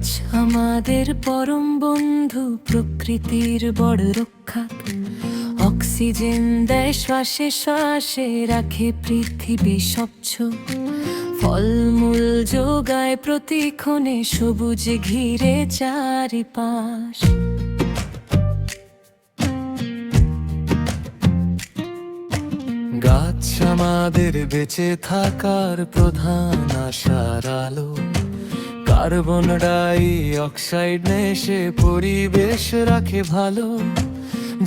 গাছ আমাদের পরম বন্ধু, প্রকৃতির বড় রক্ষা। অক্সিজেন দেয় শ্বাসে শ্বাসে, রাখে পৃথিবী স্বচ্ছ। ফলমূল যোগায় প্রতিক্ষণে, সবুজ ঘিরে চারিপাশ। গাছ আমাদের বেঁচে থাকার প্রধান আশার আলো। কার্বন ডাই অক্সাইড নেশে পরিবেশ রাখে ভালো।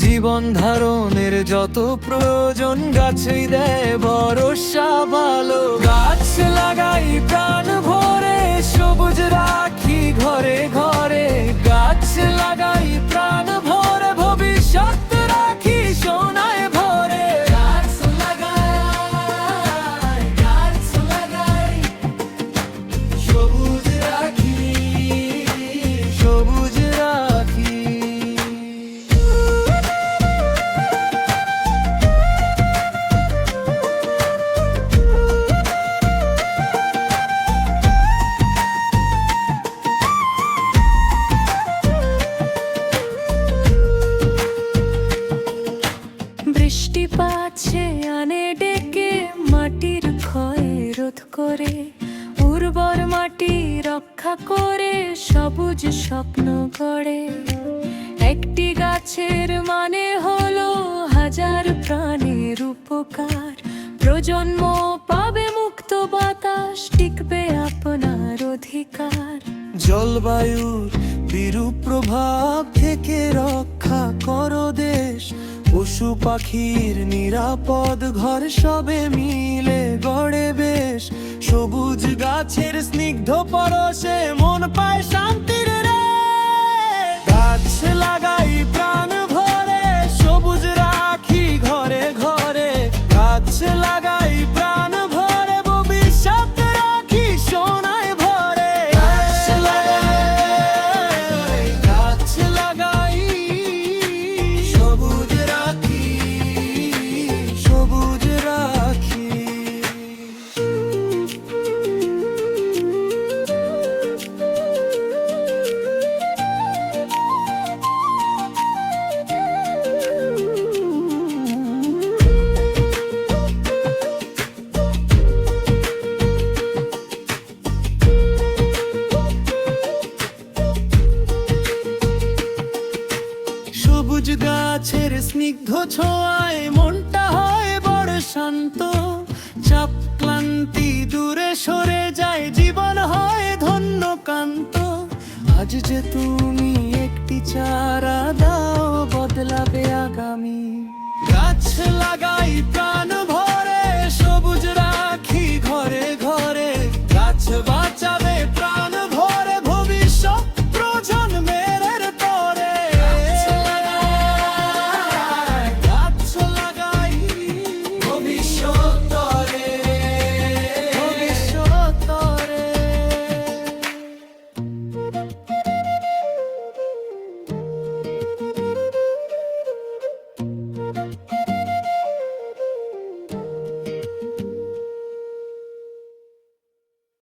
জীবন ধারণের যত প্রয়োজন গাছই দেয় ভরসা ভালো। গাছ লাগাই প্রাণ ভরে, সবুজ রাখি ঘরে ঘরে। গাছ লাগাই প্রাণ ভরে, ভবিষ্যৎ রাখি সোনায় ভরে। গাছ লাগাই, গাছ লাগাই, সবুজ রাখি, সবুজ রাখি। বৃষ্টিপাত আনে ডেকে, মাটির ক্ষয় রোধ করে। উর্বর মাটি রক্ষা করে, সবুজ স্বপ্ন গড়ে। একটি গাছের মানে হলো হাজার প্রাণের উপকার। প্রজন্ম পাবে মুক্ত বাতাস, টিকবে আপনার অধিকার। জলবায়ুর বিরূপ প্রভাব থেকে রক্ষা করো দেশ। পশু পাখির নিরাপদ ঘর, সবে মিলে গড়ে বেশ। সবুজ গাছের স্নিগ্ধ পরশে মন পায় শান্তির রে। গাছ লাগাই প্রাণ ভরে, সবুজ রাখি ঘরে ঘরে। গাছ লাগাই প্রাণ ভরে, ভবিষ্যৎ রাখি সোনায় ভরে। গাছ লাগাই, গাছ লাগাই, সবুজ রাখি, সবুজ রাখি। সবুজ গাছের স্নিগ্ধ ছোঁয়ায় মনটা হয় বড় শান্ত। চাপ ক্লান্তি দূরে সরে যায়, জীবন হয় ধন্য কান্ত। আজ যে তুমি একটি চারা দাও, বদলাবে আগামী। গাছ লাগাই প্রাণ ভরে।